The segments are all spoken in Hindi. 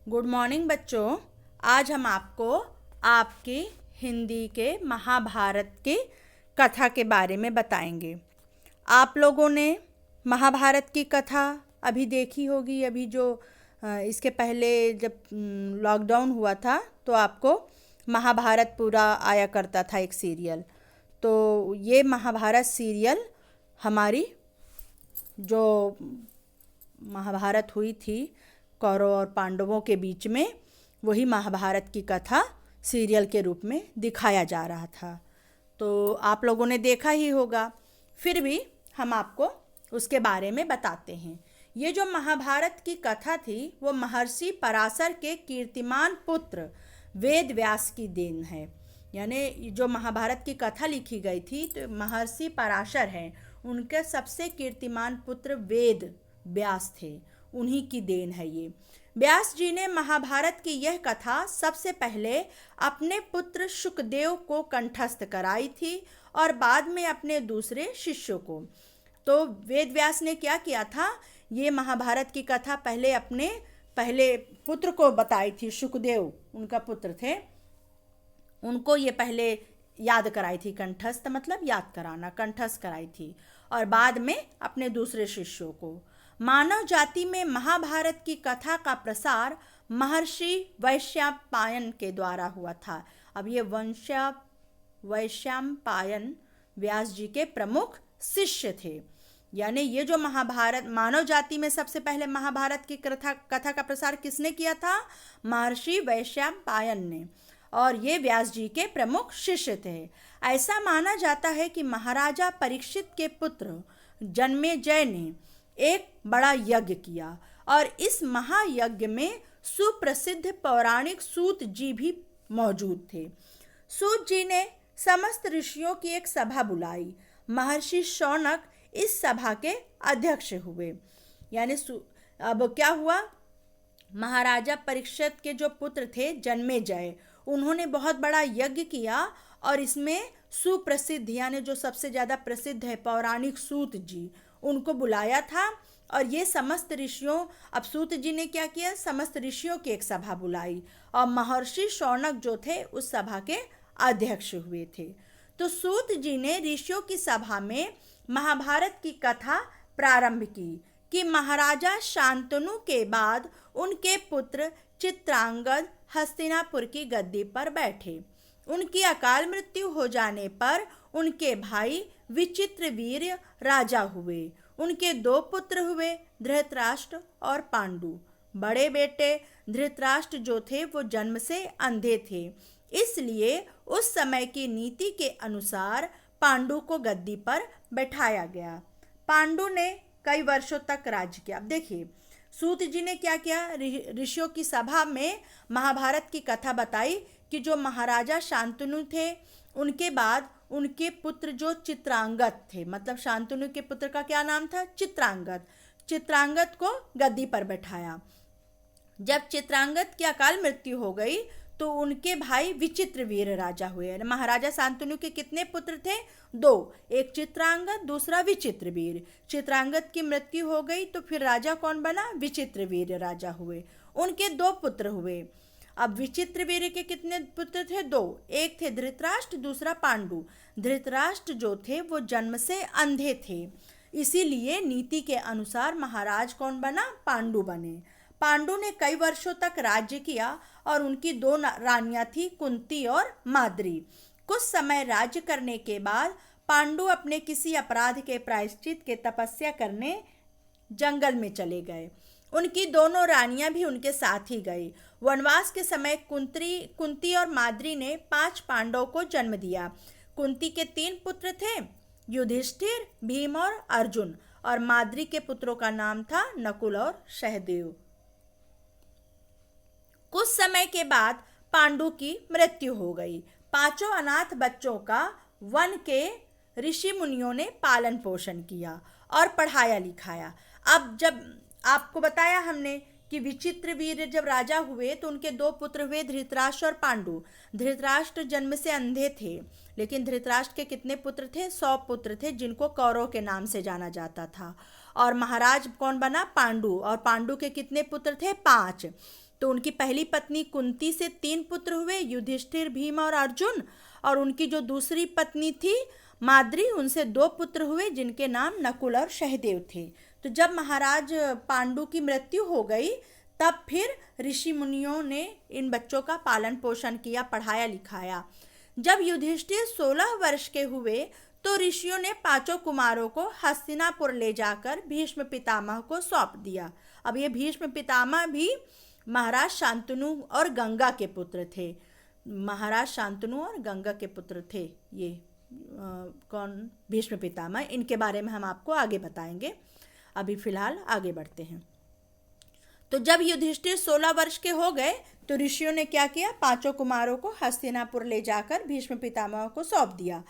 गुड मॉर्निंग बच्चों। आज हम आपको आपकी हिंदी के महाभारत की कथा के बारे में बताएंगे। आप लोगों ने महाभारत की कथा अभी देखी होगी। अभी जो इसके पहले जब लॉकडाउन हुआ था तो आपको महाभारत पूरा आया करता था एक सीरियल। तो ये महाभारत सीरियल हमारी जो महाभारत हुई थी कौरव और पांडवों के बीच में, वही महाभारत की कथा सीरियल के रूप में दिखाया जा रहा था। तो आप लोगों ने देखा ही होगा, फिर भी हम आपको उसके बारे में बताते हैं। ये जो महाभारत की कथा थी वो महर्षि पराशर के कीर्तिमान पुत्र वेद व्यास की देन है। यानी जो महाभारत की कथा लिखी गई थी तो महर्षि पराशर हैं, उनके सबसे कीर्तिमान पुत्र वेद व्यास थे, उन्हीं की देन है ये। व्यास जी ने महाभारत की यह कथा सबसे पहले अपने पुत्र शुकदेव को कंठस्थ कराई थी और बाद में अपने दूसरे शिष्यों को। तो वेद व्यास ने क्या किया था, ये महाभारत की कथा पहले अपने पहले पुत्र को बताई थी। शुकदेव उनका पुत्र थे, उनको ये पहले याद कराई थी। कंठस्थ मतलब याद कराना, कंठस्थ कराई थी, और बाद में अपने दूसरे शिष्यों को। मानव जाति में महाभारत की कथा का प्रसार महर्षि वैशंपायन के द्वारा हुआ था। अब ये वैशंपायन व्यास जी के प्रमुख शिष्य थे। यानी ये जो महाभारत, मानव जाति में सबसे पहले महाभारत की कथा का प्रसार किसने किया था? महर्षि वैशंपायन ने, और ये व्यास जी के प्रमुख शिष्य थे। ऐसा माना जाता है कि महाराजा परीक्षित के पुत्र जन्मेजय ने एक बड़ा यज्ञ किया और इस महायज्ञ में सुप्रसिद्ध पौराणिक सूत जी भी मौजूद थे। सूत जी ने समस्त ऋषियों की एक सभा बुलाई। महर्षि शौनक इस सभा के अध्यक्ष हुए। यानी अब क्या हुआ, महाराजा परीक्षित के जो पुत्र थे जन्मेजय, उन्होंने बहुत बड़ा यज्ञ किया और इसमें सुप्रसिद्ध यानी जो सबसे ज़्यादा प्रसिद्ध है पौराणिक सूत जी, उनको बुलाया था। और ये समस्त ऋषियों, अब सूत जी ने क्या किया, समस्त ऋषियों की एक सभा बुलाई और महर्षि शौनक जो थे उस सभा के अध्यक्ष हुए थे। तो सूत जी ने ऋषियों की सभा में महाभारत की कथा प्रारंभ की कि महाराजा शांतनु के बाद उनके पुत्र चित्रांगद हस्तिनापुर की गद्दी पर बैठे। उनकी अकाल मृत्यु हो जाने पर उनके भाई विचित्रवीर्य राजा हुए। उनके दो पुत्र हुए, धृतराष्ट्र और पांडु। बड़े बेटे धृतराष्ट्र जो थे वो जन्म से अंधे थे, इसलिए उस समय की नीति के अनुसार पांडु को गद्दी पर बैठाया गया। पांडु ने कई वर्षों तक राज्य किया। अब देखिए सूत जी ने क्या किया, ऋषियों की सभा में महाभारत की कथा बताई कि जो महाराजा शांतनु थे उनके बाद उनके पुत्र जो चित्रांगद थे, मतलब शांतनु के पुत्र का क्या नाम था, चित्रांगद। चित्रांगद को गद्दी पर बैठाया। जब चित्रांगद की अकाल मृत्यु हो गई तो उनके भाई विचित्रवीर्य राजा हुए। महाराजा शांतनु के कितने पुत्र थे? दो, एक चित्रांगद, दूसरा विचित्रवीर्य। चित्रांगद की मृत्यु हो गई तो फिर राजा कौन बना? विचित्रवीर्य राजा हुए। उनके दो पुत्र हुए। अब विचित्रवीर्य के कितने पुत्र थे? दो, एक थे धृतराष्ट्र, दूसरा पांडु। धृतराष्ट्र जो थे वो जन्म से अंधे थे, इसीलिए नीति के अनुसार महाराज कौन बना? पांडु बने। पांडु ने कई वर्षों तक राज्य किया और उनकी दो रानियां थी, कुंती और माद्री। कुछ समय राज्य करने के बाद पांडु अपने किसी अपराध के प्रायश्चित के तपस्या करने जंगल में चले गए। उनकी दोनों रानियां भी उनके साथ ही गई। वनवास के समय कुंती और माद्री ने 5 पांडवों को जन्म दिया। कुंती के 3 पुत्र थे, युधिष्ठिर, भीम और अर्जुन, और माद्री के पुत्रों का नाम था नकुल और सहदेव। कुछ समय के बाद पांडु की मृत्यु हो गई। 5 अनाथ बच्चों का वन के ऋषि मुनियों ने पालन पोषण किया और पढ़ाया लिखाया। अब जब आपको बताया हमने कि विचित्रवीर्य जब राजा हुए तो उनके 2 पुत्र हुए, धृतराष्ट्र और पांडु। धृतराष्ट्र जन्म से अंधे थे, लेकिन धृतराष्ट्र के कितने पुत्र थे? 100 पुत्र थे, जिनको कौरव के नाम से जाना जाता था। और महाराज कौन बना? पांडु। और पांडु के कितने पुत्र थे? 5। तो उनकी पहली पत्नी कुंती से 3 पुत्र हुए, युधिष्ठिर, भीम और अर्जुन। और उनकी जो दूसरी पत्नी थी माद्री, उनसे 2 पुत्र हुए जिनके नाम नकुल और सहदेव थे। तो जब महाराज पांडु की मृत्यु हो गई तब फिर ऋषि मुनियों ने इन बच्चों का पालन पोषण किया, पढ़ाया लिखाया। जब युधिष्ठिर 16 वर्ष के हुए तो ऋषियों ने 5 कुमारों को हस्तिनापुर ले जाकर भीष्म पितामह को सौंप दिया। अब ये भीष्म पितामह भी महाराज शांतनु और गंगा के पुत्र थे। महाराज शांतनु और गंगा के पुत्र थे ये कौन? भीष्म पितामह। इनके बारे में हम आपको आगे बताएंगे। अभी फिलहाल आगे बढ़ते हैं। तो जब युधिष्ठिर 16 वर्ष के हो गए तो ऋषियों ने क्या किया? 5 कुमारों को हस्तिनापुर ले जाकर भीष्म पितामह को सौंप दिया।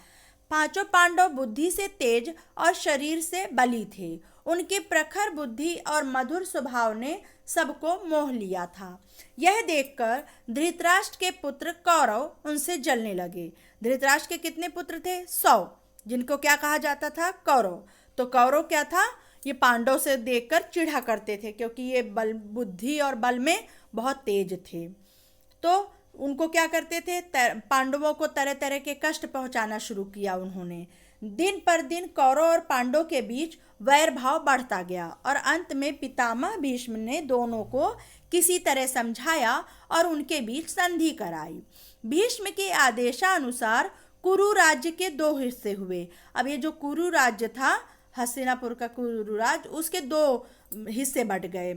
5 पांडव बुद्धि से तेज और शरीर से बली थे। उनकी प्रखर बुद्धि और मधुर स्वभाव ने सबको मोह लिया था। यह देखकर धृतराष्ट्र के पुत्र कौरव उनसे जलने लगे। धृतराष्ट्र के कितने पुत्र थे? 100, जिनको क्या कहा जाता था? कौरव। तो कौरव क्या था? ये पांडव से देखकर चिढ़ा करते थे क्योंकि ये बल, बुद्धि और बल में बहुत तेज थे। तो उनको क्या करते थे? पांडवों को तरह तरह के कष्ट पहुंचाना शुरू किया उन्होंने। दिन पर दिन कौरव और पांडव के बीच वैर भाव बढ़ता गया और अंत में पितामह भीष्म ने दोनों को किसी तरह समझाया और उनके बीच संधि कराई। भीष्म के आदेशानुसार कुरु राज्य के 2 हिस्से हुए। अब ये जो कुरु राज्य था, हस्तिनापुर का कुरु राज्य, उसके 2 हिस्से बट गए।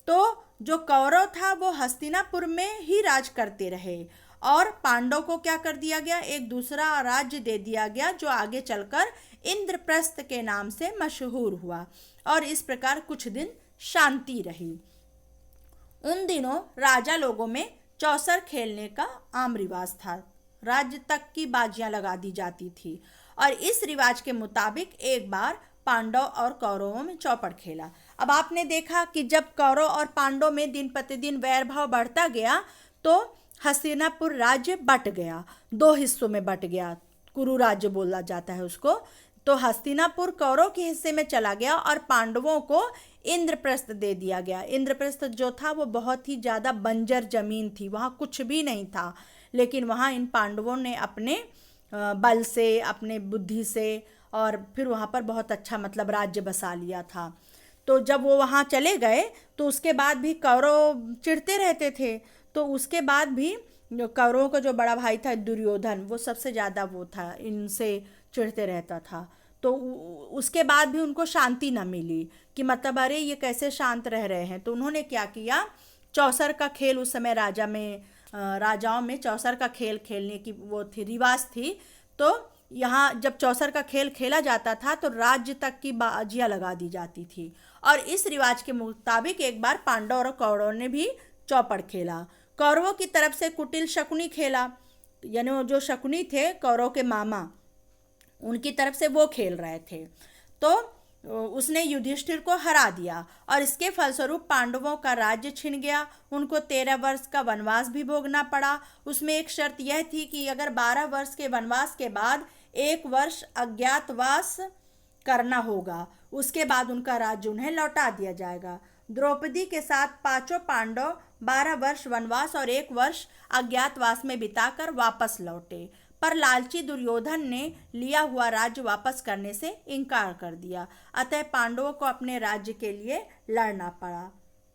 तो जो कौरव था वो हस्तिनापुर में ही राज करते रहे और पांडव को क्या कर दिया गया? एक दूसरा राज्य दे दिया गया जो आगे चलकर इंद्रप्रस्थ के नाम से मशहूर हुआ। और इस प्रकार कुछ दिन शांति रही। उन दिनों राजा लोगों में चौसर खेलने का आम रिवाज था। राज्य तक की बाजियां लगा दी जाती थी और इस रिवाज के मुताबिक एक बार पांडव और कौरवों में चौपड़ खेला। अब आपने देखा कि जब कौरव और पांडव में दिन प्रतिदिन वैर भाव बढ़ता गया तो हस्तिनापुर राज्य बट गया, 2 हिस्सों में बट गया। कुरु राज्य बोला जाता है उसको। तो हस्तिनापुर कौरव के हिस्से में चला गया और पांडवों को इंद्रप्रस्थ दे दिया गया। इंद्रप्रस्थ जो था वो बहुत ही ज़्यादा बंजर जमीन थी, वहाँ कुछ भी नहीं था, लेकिन वहाँ इन पांडवों ने अपने बल से, अपने बुद्धि से और फिर वहाँ पर बहुत अच्छा मतलब राज्य बसा लिया था। तो जब वो वहाँ चले गए तो उसके बाद भी कौरव चिढ़ते रहते थे। तो उसके बाद भी जो कौरवों का जो बड़ा भाई था दुर्योधन, वो सबसे ज़्यादा वो था, इनसे चिढ़ते रहता था। तो उसके बाद भी उनको शांति न मिली कि मतलब अरे ये कैसे शांत रह रहे हैं। तो उन्होंने क्या किया? चौसर का खेल, उस समय राजाओं में चौसर का खेल खेलने की वो थी, रिवाज थी। तो यहाँ जब चौसर का खेल खेला जाता था तो राज्य तक की बाजियाँ लगा दी जाती थी और इस रिवाज के मुताबिक एक बार पांडव और कौरव ने भी चौपड़ खेला। कौरवों की तरफ से कुटिल शकुनी खेला, यानी जो शकुनी थे कौरव के मामा, उनकी तरफ से वो खेल रहे थे। तो उसने युधिष्ठिर को हरा दिया और इसके फलस्वरूप पांडवों का राज्य छिन गया। उनको 13 वर्ष का वनवास भी भोगना पड़ा। उसमें एक शर्त यह थी कि अगर 12 वर्ष के वनवास के बाद 1 वर्ष अज्ञातवास करना होगा, उसके बाद उनका राज्य उन्हें लौटा दिया जाएगा। द्रौपदी के साथ 5 पांडव 12 वर्ष वनवास और 1 वर्ष अज्ञातवास में बिताकर वापस लौटे, पर लालची दुर्योधन ने लिया हुआ राज्य वापस करने से इनकार कर दिया। अतः पांडवों को अपने राज्य के लिए लड़ना पड़ा।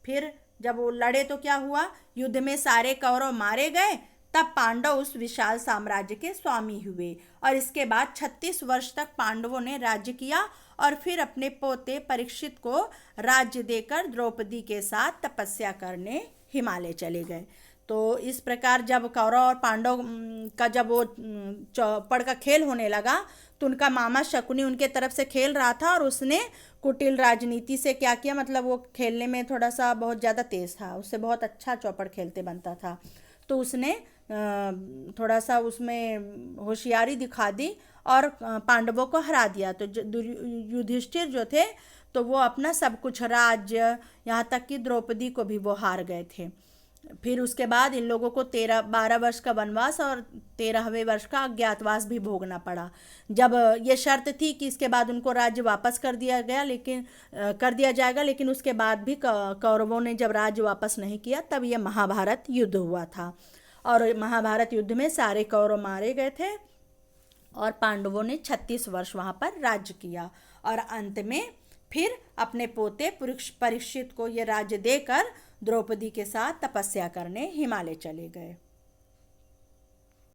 फिर जब वो लड़े तो क्या हुआ? युद्ध में सारे कौरव मारे गए। तब पांडव उस विशाल साम्राज्य के स्वामी हुए और इसके बाद 36 वर्ष तक पांडवों ने राज्य किया और फिर अपने पोते परीक्षित को राज्य देकर द्रौपदी के साथ तपस्या करने हिमालय चले गए। तो इस प्रकार जब कौरव और पांडव का जब वो चौपड़ का खेल होने लगा तो उनका मामा शकुनी उनके तरफ से खेल रहा था और उसने कुटिल राजनीति से क्या किया, मतलब वो खेलने में थोड़ा सा बहुत ज़्यादा तेज़ था, उससे बहुत अच्छा चौपड़ खेलते बनता था। तो उसने थोड़ा सा उसमें होशियारी दिखा दी और पांडवों को हरा दिया। तो युधिष्ठिर जो थे तो वो अपना सब कुछ राज्य, यहाँ तक कि द्रौपदी को भी वो हार गए थे। फिर उसके बाद इन लोगों को 12 वर्ष का वनवास और 13वें वर्ष का अज्ञातवास भी भोगना पड़ा। जब ये शर्त थी कि इसके बाद उनको राज्य वापस कर दिया जाएगा, लेकिन उसके बाद भी कौरवों ने जब राज्य वापस नहीं किया, तब ये महाभारत युद्ध हुआ था। और महाभारत युद्ध में सारे कौरव मारे गए थे और पांडवों ने 36 वर्ष वहाँ पर राज्य किया। और अंत में फिर अपने पोते परीक्षित को ये राज्य देकर द्रौपदी के साथ तपस्या करने हिमालय चले गए।